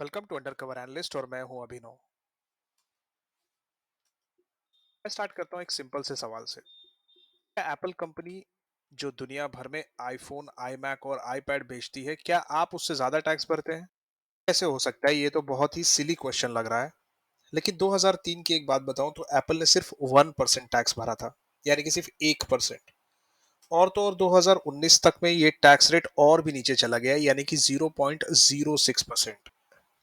Welcome to undercover analyst और मैं हूं अभिनव। मैं स्टार्ट करता हूं एक सिंपल से सवाल से। क्या एप्पल कंपनी जो दुनिया भर में आईफोन, आईमैक और आईपैड बेचती है, क्या आप उससे ज्यादा टैक्स भरते हैं? कैसे हो सकता है? ये तो बहुत ही सिली क्वेश्चन लग रहा है। लेकिन 2003 की एक बात बताऊं तो एप्पल ने सिर्फ 1% टैक्स भरा था, यानी कि सिर्फ 1%। और तो और 2019 तक में ये टैक्स रेट और भी नीचे चला गया, यानी कि 0.06%।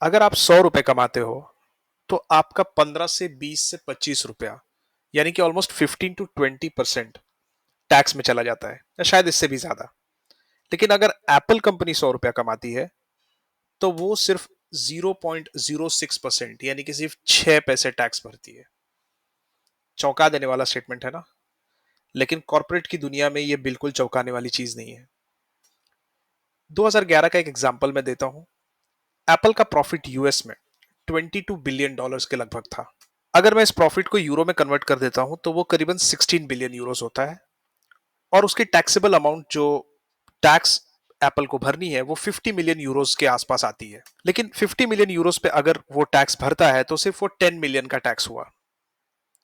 अगर आप 100 रुपए कमाते हो तो आपका 15 से 20 से 25 रुपया, यानी कि ऑलमोस्ट 15 to 20% टैक्स में चला जाता है, या शायद इससे भी ज्यादा। लेकिन अगर एप्पल कंपनी 100 रुपया कमाती है तो वो सिर्फ 0.06%, यानी कि सिर्फ 6 पैसे टैक्स भरती है। चौंका देने वाला स्टेटमेंट है ना? लेकिन कॉर्पोरेट की दुनिया में ये बिल्कुल चौंकाने वाली चीज नहीं है। 2011 का एक एग्जांपल मैं देता हूं। एप्पल का प्रॉफिट यूएस में $22 बिलियन के लगभग था। अगर मैं इस प्रॉफिट को यूरो में कन्वर्ट कर देता हूं तो वो करीबन 16 बिलियन यूरोस होता है। और उसकी टैक्सेबल अमाउंट जो टैक्स एप्पल को भरनी है वो 50 मिलियन यूरोस के आसपास आती है। लेकिन 50 मिलियन यूरोस पे अगर वो टैक्स भरता है तो सिर्फ वो 10 मिलियन का टैक्स हुआ।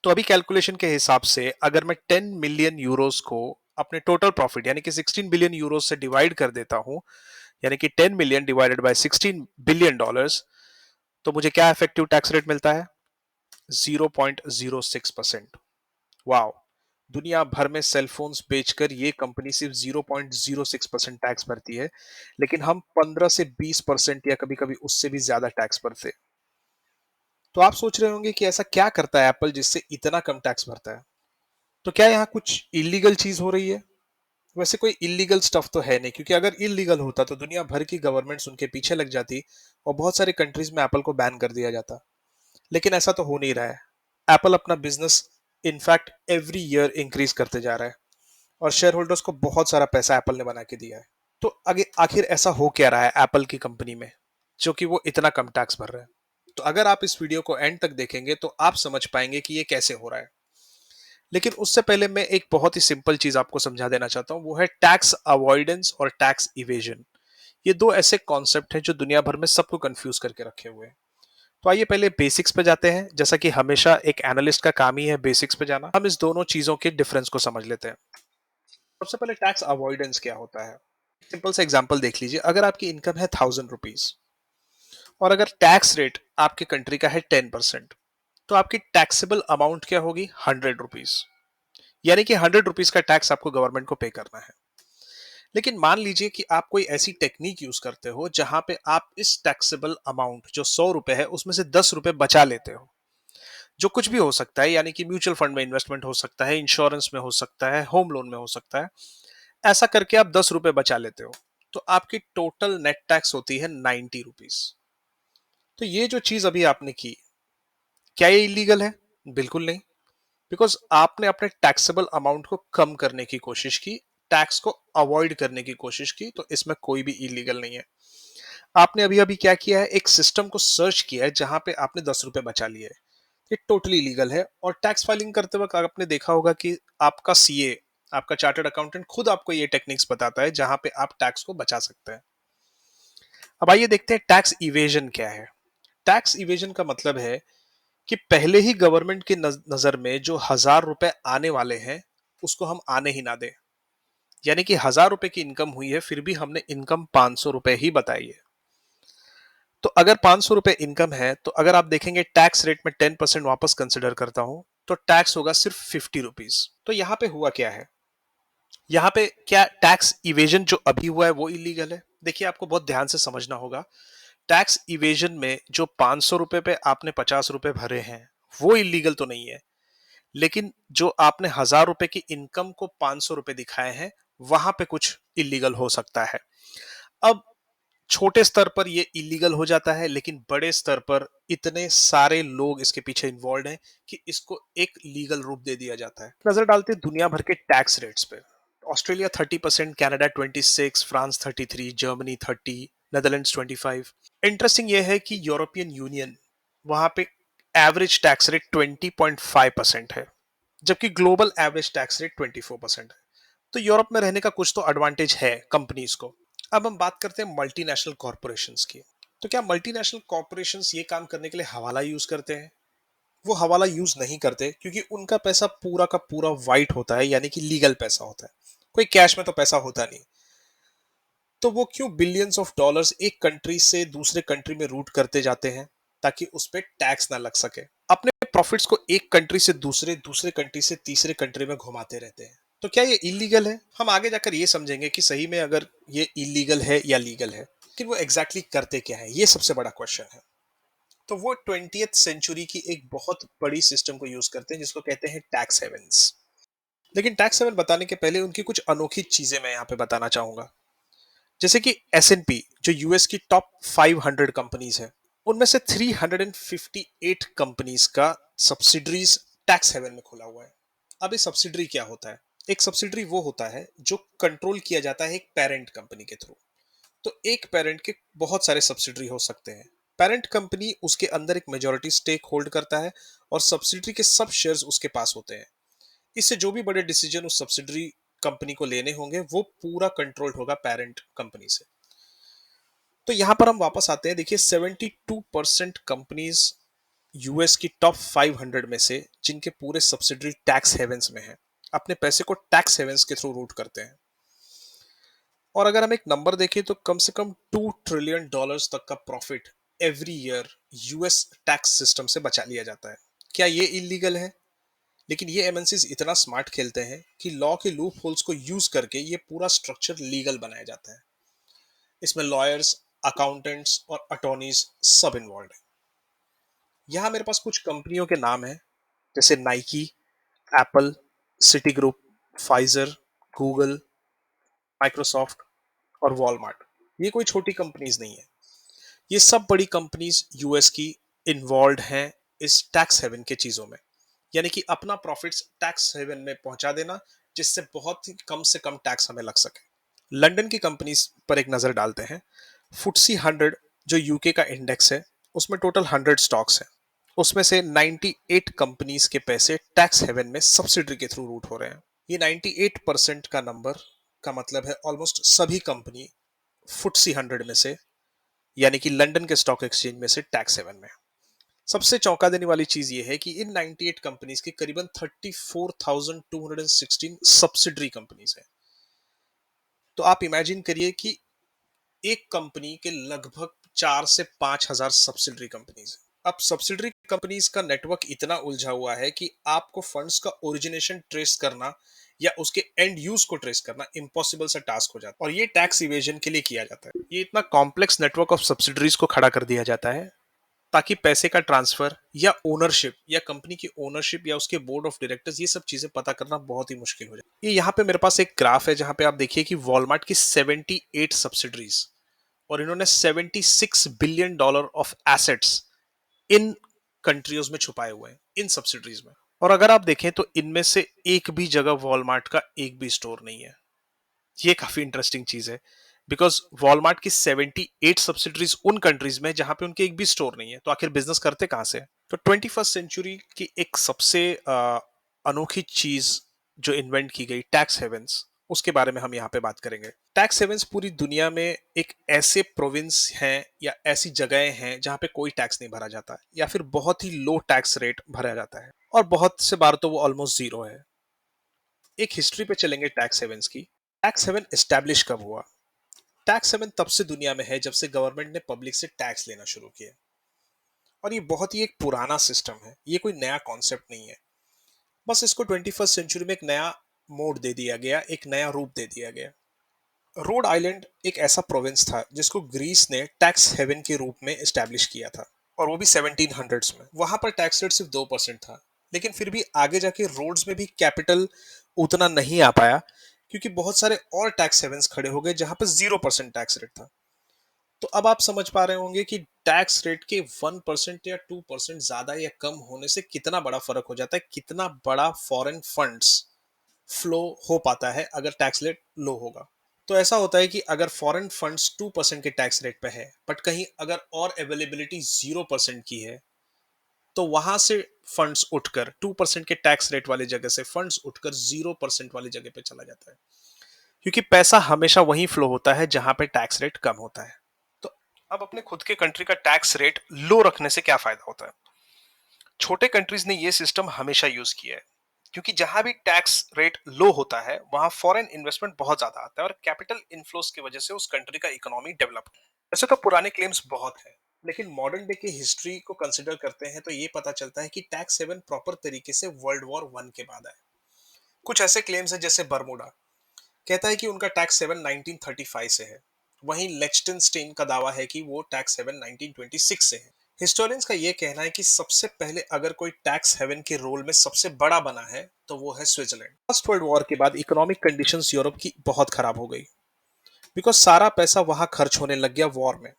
तो अभी कैलकुलेशन के हिसाब से अगर मैं 10 मिलियन यूरोस को अपने टोटल प्रॉफिट यानी कि 16 बिलियन यूरोस से डिवाइड कर देता हूं, यानी कि 10 million divided by 16 billion dollars, तो मुझे क्या इफेक्टिव टैक्स रेट मिलता है? 0.06%। वाओ! दुनिया भर में सेलफोन्स बेचकर ये कंपनी सिर्फ 0.06% टैक्स भरती है, लेकिन हम 15 से 20% या कभी-कभी उससे भी ज्यादा टैक्स भरते हैं। तो आप सोच रहे होंगे कि ऐसा क्या करता है एप्पल जिससे इतना कम टैक्स भरता है? तो क्या यहाँ कुछ इलीगल चीज हो रही है? वैसे कोई इलीगल स्टफ तो है नहीं, क्योंकि अगर इलीगल होता तो दुनिया भर की गवर्नमेंट्स उनके पीछे लग जाती और बहुत सारे कंट्रीज में एप्पल को बैन कर दिया जाता। लेकिन ऐसा तो हो नहीं रहा है। एप्पल अपना business in fact every year increase करते जा रहा है और शेयर होल्डर्स को बहुत सारा पैसा एप्पल ने बना के दिया है। तो आगे आखिर ऐसा हो क्या रहा है एप्पल की कंपनी में जो कि वो इतना कम टैक्स भर रहे हैं? तो अगर आप इस वीडियो को एंड तक देखेंगे तो आप समझ पाएंगे कि ये कैसे हो रहा है। लेकिन उससे पहले मैं एक बहुत ही सिंपल चीज आपको समझा देना चाहता हूं, वो है टैक्स अवॉइडेंस और टैक्स इवेजन। ये दो ऐसे कॉन्सेप्ट हैं जो दुनिया भर में सबको कंफ्यूज करके रखे हुए हैं। तो आइए पहले बेसिक्स पे जाते हैं। जैसा कि हमेशा एक एनालिस्ट का काम ही है बेसिक्स पे जाना, हम इस दोनों चीजों के डिफरेंस को समझ लेते हैं। सबसे पहले टैक्स अवॉइडेंस क्या होता है? सिंपल सा एग्जांपल देख लीजिए। अगर आपकी इनकम है ₹1000 और अगर टैक्स रेट आपके कंट्री का है 10%, तो आपकी टैक्सेबल अमाउंट क्या होगी? ₹100। यानी कि ₹100 का टैक्स आपको गवर्नमेंट को पे करना है। लेकिन मान लीजिए कि आप कोई ऐसी टेक्निक यूज करते हो जहां पे आप इस टैक्सेबल अमाउंट जो ₹100 है उसमें से ₹10 बचा लेते हो, जो कुछ भी हो सकता है, यानी कि म्यूचुअल फंड में इन्वेस्टमेंट हो सकता है, इंश्योरेंस में हो सकता है, होम लोन में हो सकता है। ऐसा करके आप ₹10 बचा लेते हो, तो आपकी टोटल नेट टैक्स होती है ₹90। तो ये जो चीज अभी आपने की, क्या ये इलीगल है? बिल्कुल नहीं। बिकॉज आपने अपने टैक्सेबल अमाउंट को कम करने की कोशिश की, टैक्स को अवॉइड करने की कोशिश की, तो इसमें कोई भी इलीगल नहीं है। आपने अभी अभी क्या किया है? एक सिस्टम को सर्च किया है जहां पे आपने ₹10 बचा लिए है। ये टोटली लीगल है। और टैक्स फाइलिंग करते वक्त आपने देखा होगा कि आपका सीए, आपका चार्टर्ड अकाउंटेंट खुद आपको ये टेक्निक्स बताता है जहां पे आप टैक्स को बचा सकते हैं। अब आइए देखते हैं टैक्स इवेजन क्या है। टैक्स इवेजन का मतलब है कि पहले ही गवर्नमेंट की नजर में जो ₹1000 आने वाले हैं उसको हम आने ही ना दें। यानी कि ₹1000 की इनकम हुई है फिर भी हमने इनकम ₹500 ही बताई है। तो अगर ₹500 इनकम है तो अगर आप देखेंगे टैक्स रेट में 10% वापस कंसिडर करता हूं तो टैक्स होगा सिर्फ ₹50। तो यहां पे हुआ क्या है? यहाँ पे क्या टैक्स इवेजन जो अभी हुआ है वो इलीगल है? देखिए, आपको बहुत ध्यान से समझना होगा। टैक्स इवेजन में जो ₹500 पे आपने ₹50 भरे हैं वो इलीगल तो नहीं है। लेकिन जो आपने ₹1000 की इनकम को ₹500 दिखाए हैं, वहां पे कुछ इलीगल हो सकता है। अब छोटे स्तर पर ये इलीगल हो जाता है, लेकिन बड़े स्तर पर इतने सारे लोग इसके पीछे इन्वॉल्व हैं कि इसको एक लीगल रूप दे दिया जाता है। नजर डालते हैं दुनिया भर के टैक्स रेट्स पे। Australia 30%, Canada 26, France 33, Germany 30, Netherlands 25। Interesting ये है कि यूरोपियन यूनियन, वहां पे एवरेज टैक्स रेट 20.5% है, जबकि ग्लोबल एवरेज टैक्स रेट 24% है। तो यूरोप में रहने का कुछ तो एडवांटेज है कंपनीज को। अब हम बात करते हैं मल्टीनेशनल कॉरपोरेशंस की। तो क्या मल्टीनेशनल कॉर्पोरेशंस ये काम करने के लिए हवाला यूज करते हैं? वो हवाला यूज नहीं करते क्योंकि उनका पैसा पूरा का पूरा वाइट होता है, यानी कि लीगल पैसा होता है। कोई कैश में तो पैसा होता नहीं। तो वो क्यों बिलियंस ऑफ डॉलर्स एक कंट्री से दूसरे कंट्री में रूट करते जाते हैं, ताकि उस पे टैक्स ना लग सके। अपने प्रॉफिट्स को एक कंट्री से दूसरे, दूसरे कंट्री से तीसरे कंट्री में घुमाते रहते हैं। तो क्या ये इलीगल है? हम आगे जाकर ये समझेंगे कि सही में अगर ये इलीगल है या लीगल है। लेकिन वो एग्जैक्टली करते क्या है, ये सबसे बड़ा क्वेश्चन है। तो वो 20th सेंचुरी की एक बहुत बड़ी सिस्टम को यूज करते हैं जिसको कहते हैं टैक्स हेवंस। लेकिन टैक्स हेवन बताने के पहले उनकी कुछ अनोखी चीजें मैं यहाँ पे बताना चाहूंगा। जैसे कि एस&पी, जो यूएस की टॉप 500 कंपनीज है, उनमें से 358 कंपनीज का सब्सिडरीज टैक्स हेवन में खुला हुआ है। अब ये सब्सिडरी क्या होता है? एक सब्सिडरी वो होता है जो कंट्रोल किया जाता है एक पेरेंट कंपनी के थ्रू। तो एक पेरेंट के बहुत सारे सब्सिडरी हो सकते हैं। पेरेंट कंपनी उसके अंदर एक मेजॉरिटी स्टेक होल्ड करता है और सब्सिडरी के सब शेयर्स उसके पास होते हैं। इससे जो भी बड़े डिसीजन उस सब्सिडरी कंपनी को लेने होंगे वो पूरा कंट्रोल्ड होगा पेरेंट कंपनी से। तो यहां पर हम वापस आते हैं। देखिए, 72% कंपनीज यूएस की टॉप 500 में से जिनके पूरे सब्सिडरी टैक्स हेवेंस में हैं, अपने पैसे को टैक्स हेवेंस के थ्रू रूट करते हैं। और अगर हम एक नंबर देखें तो कम से कम $2 ट्रिलियन तक का profit every year US tax system से बचा लिया जाता है। क्या ये इलीगल है? लेकिन ये एमएनसीज इतना स्मार्ट खेलते हैं कि लॉ के लूप होल्स को यूज करके ये पूरा स्ट्रक्चर लीगल बनाया जाता है। इसमें लॉयर्स, अकाउंटेंट्स और अटॉर्नीज सब इन्वॉल्व हैं। यहाँ मेरे पास कुछ कंपनियों के नाम हैं, जैसे Nike, Apple, city group, Pfizer, Google, Microsoft और वॉलमार्ट। ये कोई छोटी कंपनीज नहीं है। ये सब बड़ी कंपनीज यूएस की इन्वॉल्व हैं इस टैक्स हेवन के चीजों में, यानी कि अपना प्रॉफिट्स टैक्स हेवन में पहुंचा देना, जिससे बहुत ही कम से कम टैक्स हमें लग सके। लंदन की कंपनीज पर एक नजर डालते हैं। फुटसी 100 जो यूके का इंडेक्स है, उसमें टोटल 100 स्टॉक्स हैं। उसमें से 98 कंपनीज के पैसे टैक्स हेवन में सब्सिडरी के थ्रू रूट हो रहे हैं। ये 98% का नंबर का मतलब है ऑलमोस्ट सभी कंपनी फुटसी 100 में से, यानी कि लंदन के स्टॉक एक्सचेंज में से टैक्स हेवन में। सबसे चौंका देने वाली चीज ये है कि इन 98 कंपनीज के करीबन 34,216 सब्सिडरी कंपनीज हैं। तो आप इमेजिन करिए कि एक कंपनी के लगभग 4 से 5 हजार सब्सिडरी कंपनीज। अब सब्सिडरी कंपनीज का नेटवर्क इतना उलझा हुआ है कि आपको फंड्स का ओरिजिनेशन ट्रेस करना या उसके एंड यूज को ट्रेस करना इम्पॉसिबल सा टास्क हो जाता है, और ये टैक्स इवेजन के लिए किया जाता है। ये इतना कॉम्प्लेक्स नेटवर्क ऑफ सब्सिडरीज को खड़ा कर दिया जाता है ताकि पैसे का ट्रांसफर या ओनरशिप या कंपनी की ओनरशिप या उसके बोर्ड ऑफ डायरेक्टर्स, ये सब चीजें पता करना बहुत ही मुश्किल हो जाए। ये यहाँ पे मेरे पास एक ग्राफ है जहां पे आप देखिए कि वॉलमार्ट की 78 सब्सिडरीज, और इन्होंने $76 billion of assets in countries में छुपाए हुए हैं, इन सब्सिडरीज में। और अगर आप देखें तो इनमें से एक भी जगह वॉलमार्ट का एक भी स्टोर नहीं है। ये काफी इंटरेस्टिंग चीज है, बिकॉज वॉलमार्ट की 78 सब्सिडरीज उन कंट्रीज में जहां पे उनके एक भी स्टोर नहीं है, तो आखिर बिजनेस करते कहां से? तो 21st सेंचुरी की एक सबसे अनोखी चीज जो इन्वेंट की गई, टैक्स हेवेंस, उसके बारे में हम यहाँ पे बात करेंगे। टैक्स हेवेंस पूरी दुनिया में एक ऐसे प्रोविंस हैं या ऐसी जगहें हैं जहां पे कोई टैक्स नहीं भरा जाता या फिर बहुत ही लो टैक्स रेट भरा जाता है, और बहुत से बार तो वो ऑलमोस्ट जीरो है। एक हिस्ट्री पे चलेंगे टैक्स हेवेंस की। टैक्स हेवन एस्टैब्लिश कब हुआ? टैक्स हेवन तब से दुनिया में है जब से गवर्नमेंट ने पब्लिक से टैक्स लेना शुरू किया, और ये बहुत ही एक पुराना सिस्टम है, ये कोई नया कॉन्सेप्ट नहीं है। बस इसको 21st सेंचुरी में एक नया मोड दे दिया गया, एक नया रूप दे दिया गया। रोड आइलैंड एक ऐसा प्रोविंस था जिसको ग्रीस ने टैक्स हेवन के रूप में एस्टैब्लिश किया था, और वो भी 1700s में। वहां पर टैक्स रेट सिर्फ 2% था, लेकिन फिर भी आगे जाके रोड्स में भी कैपिटल उतना नहीं आ पाया, क्योंकि बहुत सारे और टैक्स हेवंस खड़े हो गए जहां पर 0% टैक्स रेट था। तो अब आप समझ पा रहे होंगे कि टैक्स रेट के 1% या 2% ज्यादा या कम होने से कितना बड़ा फर्क हो जाता है, कितना बड़ा फॉरेन फंड्स फ्लो हो पाता है अगर टैक्स रेट लो होगा। तो ऐसा होता है कि अगर फॉरेन फंड्स 2% के टैक्स रेट पे है, बट कहीं अगर और अवेलेबिलिटी 0% की है, तो वहां से फंड्स उठकर 2% के टैक्स रेट वाली जगह से फंड्स उठकर 0% वाली जगह पे चला जाता है, क्योंकि पैसा हमेशा वहीं फ्लो होता है जहां पे टैक्स रेट कम होता है। तो अब अपने खुद के कंट्री का टैक्स रेट लो रखने से क्या फायदा होता है? छोटे कंट्रीज ने ये सिस्टम हमेशा यूज किया है, क्योंकि जहां भी टैक्स रेट लो होता है वहां फॉरेन इन्वेस्टमेंट बहुत ज्यादा आता है और कैपिटल इनफ्लोस की वजह से उस कंट्री का इकोनॉमी डेवलप। वैसे तो पुराने क्लेम्स बहुत हैं, लेकिन मॉडर्न डे की हिस्ट्री को कंसिडर करते हैं तो ये पता चलता है कि टैक्स हेवन प्रॉपर तरीके से वर्ल्ड वॉर वन के बाद आए। कुछ ऐसे क्लेम्स हैं जैसे बर्मुडा कहता है कि उनका टैक्स हेवन 1935 से है। वहीं लेक्चटेनस्टीन का दावा है कि वो टैक्स हेवन 1926 से है। हिस्टोरियंस का ये कहना है कि सबसे पहले अगर कोई टैक्स हेवन के रोल में सबसे बड़ा बना है तो वो है स्विट्जरलैंड। फर्स्ट वर्ल्ड वॉर के बाद इकोनॉमिक कंडीशंस यूरोप की बहुत खराब हो गई, बिकॉज सारा पैसा वहां खर्च होने लग गया वॉर में।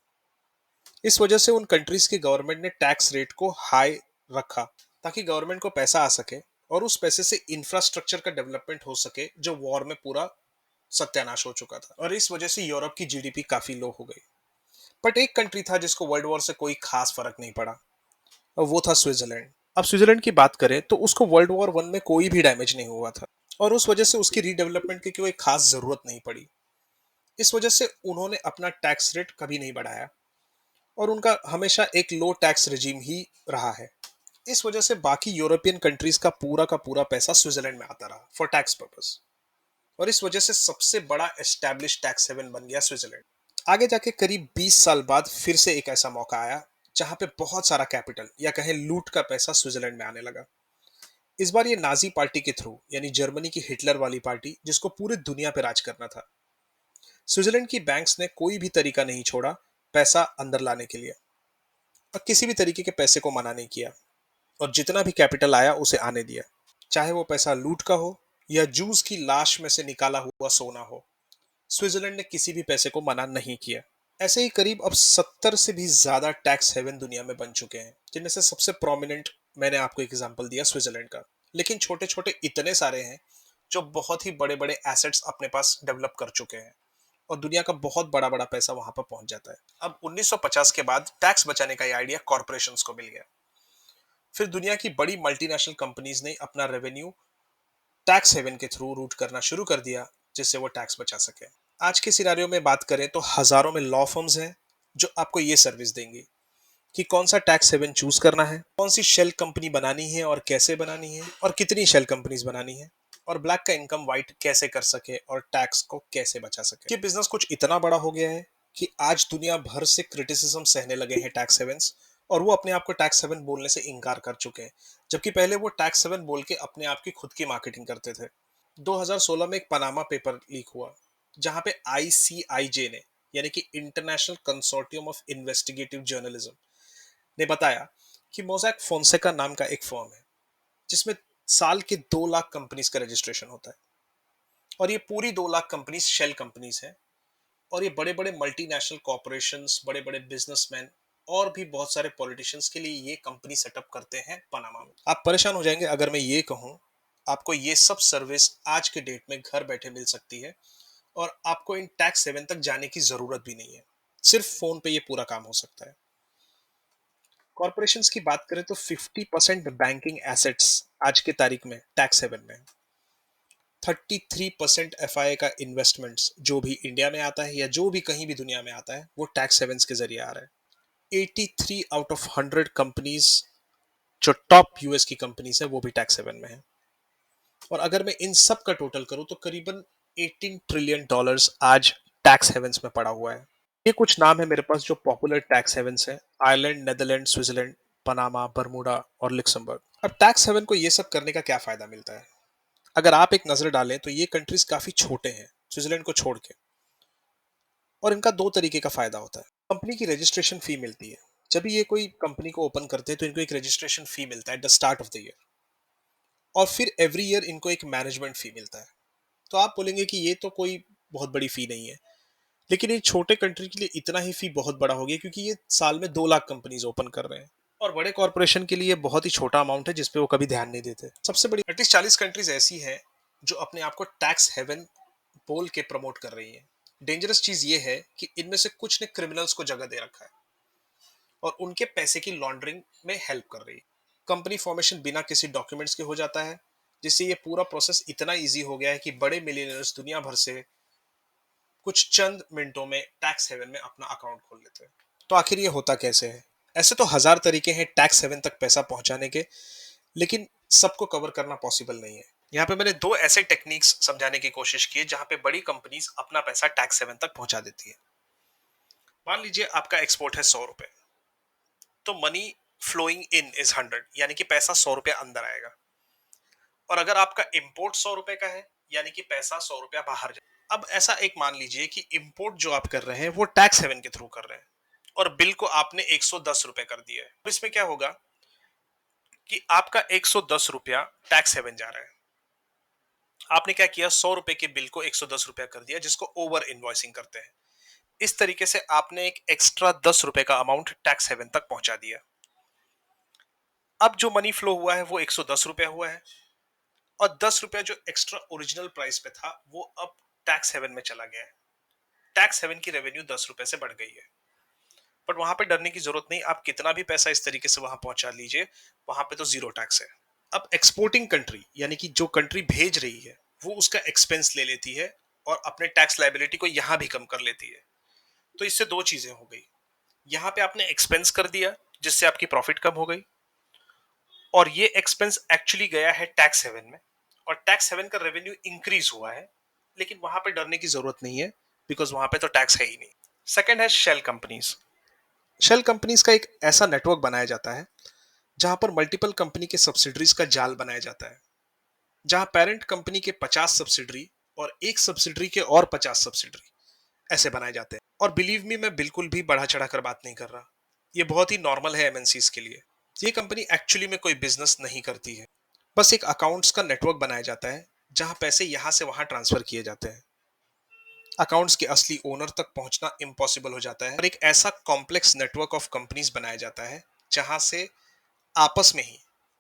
इस वजह से उन कंट्रीज की गवर्नमेंट ने टैक्स रेट को हाई रखा, ताकि गवर्नमेंट को पैसा आ सके और उस पैसे से इंफ्रास्ट्रक्चर का डेवलपमेंट हो सके जो वॉर में पूरा सत्यानाश हो चुका था। और इस वजह से यूरोप की जीडीपी काफी लो हो गई। बट एक कंट्री था जिसको वर्ल्ड वॉर से कोई खास फर्क नहीं पड़ा, और वो था स्विट्जरलैंड। अब स्विट्जरलैंड की बात करें तो उसको वर्ल्ड वॉर वन में कोई भी डैमेज नहीं हुआ था, और उस वजह से उसकी रीडेवलपमेंट की कोई खास जरूरत नहीं पड़ी। इस वजह से उन्होंने अपना टैक्स रेट कभी नहीं बढ़ाया, और उनका हमेशा एक लो टैक्स रिजीम ही रहा है। इस वजह से बाकी यूरोपियन कंट्रीज का पूरा पैसा स्विट्जरलैंड में आता रहा फॉर टैक्स पर्पस, और इस वजह से सबसे बड़ा एस्टैब्लिश टैक्स हेवन बन गया स्विट्जरलैंड। आगे जाके करीब 20 साल बाद फिर से एक ऐसा मौका आया जहां पे बहुत सारा कैपिटल या कहें लूट का पैसा स्विट्जरलैंड में आने लगा। इस बार ये नाजी पार्टी के थ्रू, यानी जर्मनी की हिटलर वाली पार्टी जिसको पूरी दुनिया पे राज करना था। स्विट्जरलैंड की बैंक्स ने कोई भी तरीका नहीं छोड़ा पैसा अंदर लाने के लिए, और किसी भी तरीके के पैसे को मना नहीं किया, और जितना भी कैपिटल आया उसे आने दिया, चाहे वो पैसा लूट का हो या जूस की लाश में से निकाला हुआ सोना हो। स्विट्जरलैंड ने किसी भी पैसे को मना नहीं किया। ऐसे ही करीब अब 70 से भी ज्यादा टैक्स हेवन दुनिया में बन चुके हैं, जिनमें से सबसे प्रोमिनेंट मैंने आपको एग्जांपल दिया स्विट्जरलैंड का। लेकिन छोटे छोटे इतने सारे हैं जो बहुत ही बड़े बड़े एसेट्स अपने पास डेवलप कर चुके हैं, और दुनिया का बहुत बड़ा बड़ा पैसा वहां पर पहुंच जाता है। अब 1950 के बाद टैक्स बचाने का ये आइडिया कॉर्पोरेशंस को मिल गया। फिर दुनिया की बड़ी मल्टीनेशनल कंपनीज ने अपना रेवेन्यू टैक्स हेवन के थ्रू रूट करना शुरू कर दिया, जिससे वो टैक्स बचा सके। आज के सिनारियो में बात करें तो हजारों में लॉ फर्म्स हैं जो आपको ये सर्विस देंगी कि कौन सा टैक्स हेवन चूज करना है, कौन सी शेल कंपनी बनानी है और कैसे बनानी है, और कितनी शेल कंपनीज बनानी है, और ब्लैक का इनकम व्हाइट कैसे कर सके और टैक्स को कैसे बचा सके। ये बिजनेस कुछ इतना बड़ा हो गया है कि आज दुनिया भर से क्रिटिसिज्म सहने लगे हैं टैक्स हेवंस, और वो अपने आप को टैक्स हेवन बोलने से इनकार कर चुके हैं, जबकि पहले वो टैक्स हेवन बोल के अपने आप की खुद की मार्केटिंग करते थे। 2016 में एक पनामा पेपर लीक हुआ, जहां पे आईसीआईजे ने, यानी कि international consortium of investigative journalism, ने बताया कि मोज़ैक फोन्सेका नाम का एक फर्म है जिसमें साल के 2 लाख कंपनीज का रजिस्ट्रेशन होता है, और ये पूरी 2 लाख कंपनीज शेल कंपनीज हैं, और ये बड़े बड़े मल्टीनेशनल कॉर्पोरेशंस, बड़े बड़े बिजनेसमैन और भी बहुत सारे पॉलिटिशियंस के लिए ये कंपनी सेटअप करते हैं पनामा में। आप परेशान हो जाएंगे अगर मैं ये कहूं, आपको ये सब सर्विस आज के डेट में घर बैठे मिल सकती है, और आपको इन टैक्स हेवन तक जाने की जरूरत भी नहीं है। सिर्फ फोन पे ये पूरा काम हो सकता है। कॉर्पोरेशंस की बात करें तो 50% बैंकिंग एसेट्स आज के तारीख में टैक्स हेवन में है। 33% एफआईआई का इन्वेस्टमेंट्स जो भी इंडिया में आता है या जो भी कहीं भी दुनिया में आता है वो टैक्स हेवंस के जरिए आ रहा है। 83 आउट ऑफ 100 कंपनीज जो टॉप यूएस की कंपनीज है वो भी टैक्स हेवन में है। और अगर मैं इन सब का टोटल करूं तो करीबन 18 ट्रिलियन डॉलर्स आज टैक्स हेवंस में पड़ा हुआ है। ये कुछ नाम है मेरे पास जो पॉपुलर टैक्स हेवंस हैं: Ireland, Netherland, Switzerland, Panama, Bermuda और लक्समबर्ग। अब टैक्स हेवन को ये सब करने का क्या फायदा मिलता है? अगर आप एक नजर डालें तो ये कंट्रीज काफी छोटे हैं स्विट्जरलैंड को छोड़ के, और इनका दो तरीके का फायदा होता है। कंपनी की रजिस्ट्रेशन फी मिलती है। जब भी ये कोई कंपनी को ओपन करते हैं तो इनको एक रजिस्ट्रेशन फी मिलता है at the start of the year, और फिर एवरी ईयर इनको एक मैनेजमेंट फी मिलता है। तो आप बोलेंगे कि ये तो कोई बहुत बड़ी फी नहीं है, लेकिन ये छोटे कंट्री के लिए इतना ही फी बहुत बड़ा हो गया, क्योंकि ये साल में 2 लाख कंपनीज ओपन कर रहे हैं, और बड़े कॉर्पोरेशन के लिए बहुत ही छोटा अमाउंट है जिसपे वो कभी ध्यान नहीं देते। सबसे बड़ी एटलीस्ट 40 कंट्रीज ऐसी हैं जो अपने आप को टैक्स हेवन बोल के प्रमोट कर रही है। डेंजरस चीज ये है कि इनमें से कुछ ने क्रिमिनल्स को जगह दे रखा है और उनके पैसे की लॉन्ड्रिंग में हेल्प कर रही है। कंपनी फॉर्मेशन बिना किसी डॉक्यूमेंट्स के हो जाता है, जिससे ये पूरा प्रोसेस इतना इजी हो गया है कि बड़े मिलियनर्स दुनिया भर से कुछ चंद मिनटों में टैक्स हेवन में अपना अकाउंट खोल लेते हैं। तो आखिर ये होता कैसे है? ऐसे तो हजार तरीके हैं टैक्स हेवन तक पैसा पहुंचाने के, लेकिन सबको कवर करना पॉसिबल नहीं है। यहाँ पे मैंने दो ऐसे टेक्निक्स समझाने की कोशिश की है जहां पे बड़ी कंपनीज अपना पैसा टैक्स हेवन तक पहुंचा देती है। मान लीजिए आपका एक्सपोर्ट है 100 रुपए, तो मनी फ्लोइंग इन इज 100, यानी कि पैसा 100 रुपया अंदर आएगा। और अगर आपका इंपोर्ट 100 रुपए का है, यानी कि पैसा 100 रुपया बाहर जाए। अब ऐसा एक मान लीजिए कि इंपोर्ट जो आप कर रहे हैं वो टैक्स हेवन के थ्रू कर रहे हैं, और बिल को आपने 110 रुपए कर दिया है। अब इसमें क्या होगा कि आपका 110 रुपया टैक्स हेवन जा रहा है। आपने क्या किया, 100 रुपए के बिल को 110 रुपया कर दिया, जिसको ओवर इनवॉइसिंग कहते हैं। इस तरीके से आपने एक एक्स्ट्रा 10 रुपए का अमाउंट टैक्स हेवन तक पहुंचा दिया। अब जो मनी फ्लो हुआ है वो 110 रुपया हुआ है, और 10 रुपया जो एक्स्ट्रा ओरिजिनल प्राइस पे था वो अब टैक्स हेवन में चला गया है। टैक्स हेवन की रेवेन्यू 10 रुपए से बढ़ गई है। बट वहां पे डरने की जरूरत नहीं, आप कितना भी पैसा इस तरीके से वहां पहुंचा लीजिए, वहां पे तो जीरो टैक्स है। अब एक्सपोर्टिंग कंट्री, यानी कि जो कंट्री भेज रही है, वो उसका एक्सपेंस ले लेती है और अपने टैक्स लाइबिलिटी को यहां भी कम कर लेती है। तो इससे दो चीजें हो गई, यहाँ पे आपने एक्सपेंस कर दिया जिससे आपकी प्रॉफिट कम हो गई, और ये एक्सपेंस एक्चुअली गया है टैक्स हेवन में, और टैक्स हेवन का रेवेन्यू इंक्रीज हुआ है। लेकिन वहां पे डरने की जरूरत नहीं है, बिकॉज वहां पे तो टैक्स है ही नहीं। सेकंड है शेल कंपनीज। शेल कंपनीज का एक ऐसा नेटवर्क बनाया जाता है जहां पर मल्टीपल कंपनी के सब्सिडरीज का जाल बनाया जाता है, जहां पेरेंट कंपनी के 50 सब्सिडरी और एक सब्सिडरी के और 50 सब्सिडरी ऐसे बनाए जाते हैं। और बिलीव मी, मैं बिल्कुल भी बढ़ा चढ़ाकर बात नहीं कर रहा, ये बहुत ही नॉर्मल है एमएनसीज के लिए। ये कंपनी एक्चुअली में कोई बिजनेस नहीं करती है, बस एक अकाउंट्स का नेटवर्क बनाया जाता है जहां पैसे यहां से वहां ट्रांसफर किए जाते हैं। अकाउंट्स के असली ओनर तक पहुंचना इम्पॉसिबल हो जाता है, और एक ऐसा कॉम्प्लेक्स नेटवर्क ऑफ कंपनीज बनाया जाता है जहां से आपस में ही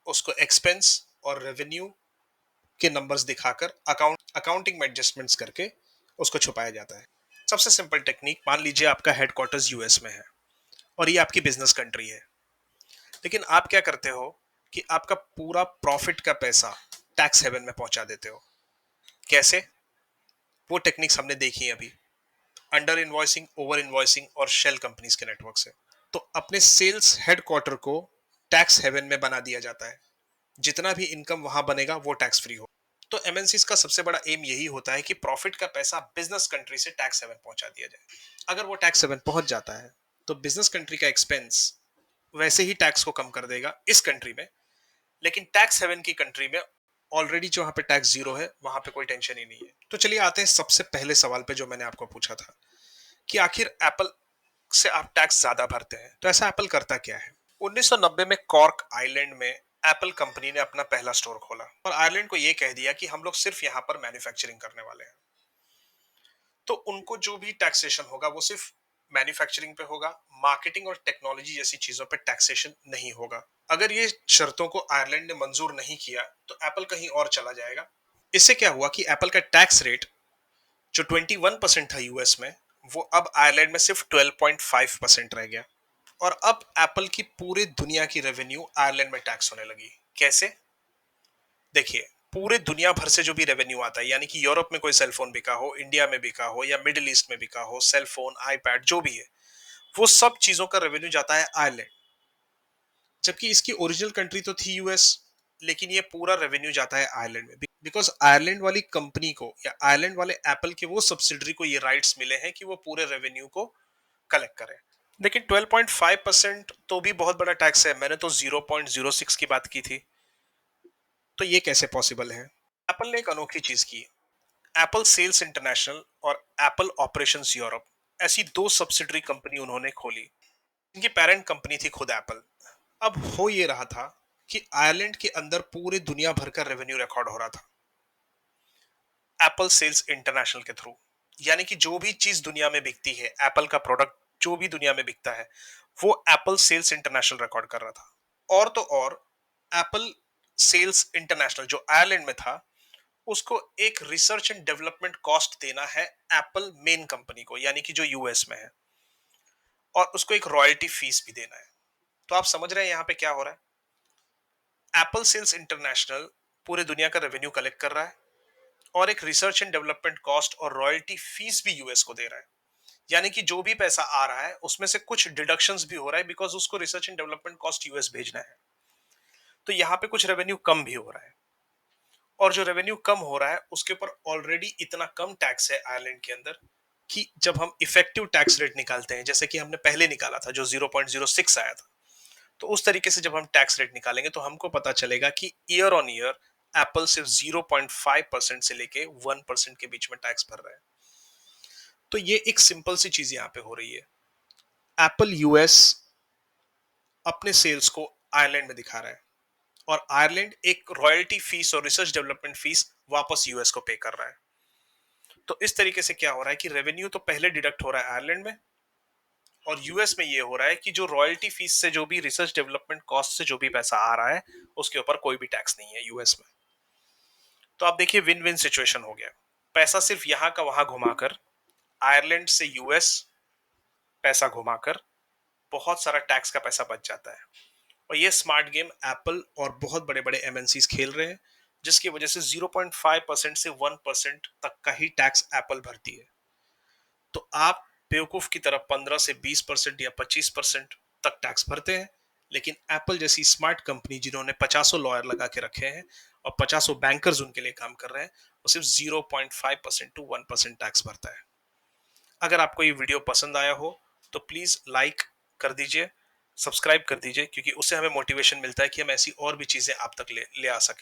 उसको एक्सपेंस और रेवेन्यू के नंबर्स दिखाकर अकाउंटिंग में एडजस्टमेंट्स करके उसको छुपाया जाता है। सबसे सिंपल टेक्निक, मान लीजिए आपका हेडक्वार्टर्स यूएस में है और ये आपकी बिजनेस कंट्री है, लेकिन आप क्या करते हो कि आपका पूरा प्रॉफिट का पैसा टैक्स हेवन में पहुंचा देते हो। कैसे? वो टेक्निक्स हमने देखी है अभी, अंडर इनवॉइसिंग, ओवर इनवॉइसिंग और शेल कंपनीज के नेटवर्क से। तो अपने सेल्स हेडक्वार्टर को टैक्स हेवन में बना दिया जाता है, जितना भी इनकम वहां बनेगा वो टैक्स फ्री हो। तो एमएनसीज का सबसे बड़ा एम यही होता है कि प्रॉफिट का पैसा बिजनेस कंट्री से टैक्स हेवन पहुंचा दिया जाए। अगर वो टैक्स हेवन पहुंच जाता है तो बिजनेस कंट्री का एक्सपेंस वैसे ही टैक्स को कम कर देगा इस कंट्री में, लेकिन टैक्स हेवन की कंट्री में ऑलरेडी जो वहां पे टैक्स जीरो है, वहां पे कोई टेंशन ही नहीं है। तो चलिए आते हैं सबसे पहले सवाल पे जो मैंने आपको पूछा था कि आखिर एप्पल से आप टैक्स ज्यादा भरते हैं, तो ऐसा एप्पल करता क्या है? 1990 में कॉर्क आइलैंड में एप्पल कंपनी ने अपना पहला स्टोर खोला और आयरलैंड को यह कह दिया कि हम लोग सिर्फ यहाँ पर मैन्युफैक्चरिंग करने वाले हैं। तो उनको जो भी टैक्सेशन होगा वो सिर्फ मैन्युफैक्चरिंग पे होगा, मार्केटिंग और टेक्नोलॉजी जैसी चीजों पे टैक्सेशन नहीं होगा। अगर ये शर्तों को आयरलैंड ने मंजूर नहीं किया तो एप्पल कहीं और चला जाएगा। इससे क्या हुआ कि एप्पल का टैक्स रेट जो 21% था यूएस में, वो अब आयरलैंड में सिर्फ 12.5% रह गया। और अब एप्पल की पूरी दुनिया की रेवेन्यू आयरलैंड में टैक्स होने लगी। कैसे? देखिए, पूरे दुनिया भर से जो भी रेवेन्यू आता है, यानी कि यूरोप में कोई सेलफोन बिका हो, इंडिया में बिका हो या मिडिल ईस्ट में बिका हो, सेलफोन, आईपैड जो भी है, वो सब चीजों का रेवेन्यू जाता है आयरलैंड। जबकि इसकी ओरिजिनल कंट्री तो थी यूएस, लेकिन ये पूरा रेवेन्यू जाता है आयरलैंड में, बिकॉज आयरलैंड वाली कंपनी को या आयरलैंड वाले एप्पल के वो सब्सिडरी को ये राइट्स मिले हैं कि वो पूरे रेवेन्यू को कलेक्ट करें। लेकिन 12.5% तो भी बहुत बड़ा टैक्स है, मैंने तो 0.06 की बात की थी। तो ये कैसे पॉसिबल है? एप्पल ने एक अनोखी चीज की, एप्पल सेल्स इंटरनेशनल और एप्पल ऑपरेशंस यूरोप, ऐसी दो सब्सिडरी कंपनी उन्होंने खोली। इनकी पेरेंट कंपनी थी खुद एप्पल। अब हो ये रहा था कि आयरलैंड के अंदर पूरे दुनिया भर का रेवेन्यू रिकॉर्ड हो रहा था एप्पल सेल्स इंटरनेशनल के थ्रू। यानी कि जो भी चीज दुनिया में बिकती है, एप्पल का प्रोडक्ट जो भी दुनिया में बिकता है, वो एप्पल सेल्स इंटरनेशनल रिकॉर्ड कर रहा था। और तो और, एप्पल सेल्स इंटरनेशनल जो आयरलैंड में था, उसको एक रिसर्च एंड डेवलपमेंट कॉस्ट देना है एप्पल मेन कंपनी को, यानी कि जो यूएस में है, और उसको एक रॉयल्टी फीस भी देना है। तो आप समझ रहे हैं यहाँ पे क्या हो रहा है? एप्पल सेल्स इंटरनेशनल पूरे दुनिया का रेवेन्यू कलेक्ट कर रहा है और एक रिसर्च एंड डेवलपमेंट कॉस्ट और रॉयल्टी फीस भी यूएस को दे रहा है। यानी कि जो भी पैसा आ रहा है उसमें से कुछ डिडक्शंस भी हो रहा है, बिकॉज उसको research and development cost US भेजना है। तो यहाँ पे कुछ रेवेन्यू कम भी हो रहा है, और जो रेवेन्यू कम हो रहा है उसके ऊपर ऑलरेडी इतना कम टैक्स है आयरलैंड के अंदर कि जब हम इफेक्टिव टैक्स रेट निकालते हैं, जैसे कि हमने पहले निकाला था जो 0.06 आया था, तो उस तरीके से जब हम टैक्स रेट निकालेंगे तो हमको पता चलेगा कि ईयर ऑन ईयर एप्पल सिर्फ 0.5% से लेके 1% के बीच में टैक्स भर रहा है। तो ये एक सिंपल सी चीज यहाँ पे हो रही है। एप्पल यूएस अपने सेल्स को आयरलैंड में दिखा रहा है, और आयरलैंड एक रॉयल्टी फीस और रिसर्च डेवलपमेंट फीस वापस यूएस को पे कर रहा है। तो इस तरीके से क्या हो रहा है कि रेवेन्यू तो पहले डिडक्ट हो रहा है आयरलैंड में, और यूएस में ये हो रहा है कि जो रॉयल्टी फीस से जो भी रिसर्च डेवलपमेंट कॉस्ट से जो भी पैसा आ रहा है उसके ऊपर कोई भी टैक्स नहीं है यूएस में। तो आप देखिए विन विन सिचुएशन हो गया। पैसा सिर्फ यहां का वहां घुमाकर, आयरलैंड से यूएस पैसा घुमाकर बहुत सारा टैक्स का पैसा बच जाता है। और ये स्मार्ट गेम एप्पल और बहुत बड़े बड़े एमएनसीज खेल रहे हैं, जिसकी वजह से 0.5% से 1% तक का ही टैक्स एप्पल भरती है। तो आप बेवकूफ की तरह 15 से 20% या 25% तक टैक्स भरते हैं, लेकिन एप्पल जैसी स्मार्ट कंपनी जिन्होंने 50 लॉयर लगा के रखे हैं और 50 बैंकर्स उनके लिए काम कर रहे हैं, वो सिर्फ 0.5% टू 1% टैक्स भरता है। अगर आपको ये वीडियो पसंद आया हो तो प्लीज लाइक कर दीजिए, सब्सक्राइब कर दीजिए, क्योंकि उससे हमें मोटिवेशन मिलता है कि हम ऐसी और भी चीजें आप तक ले आ सकें।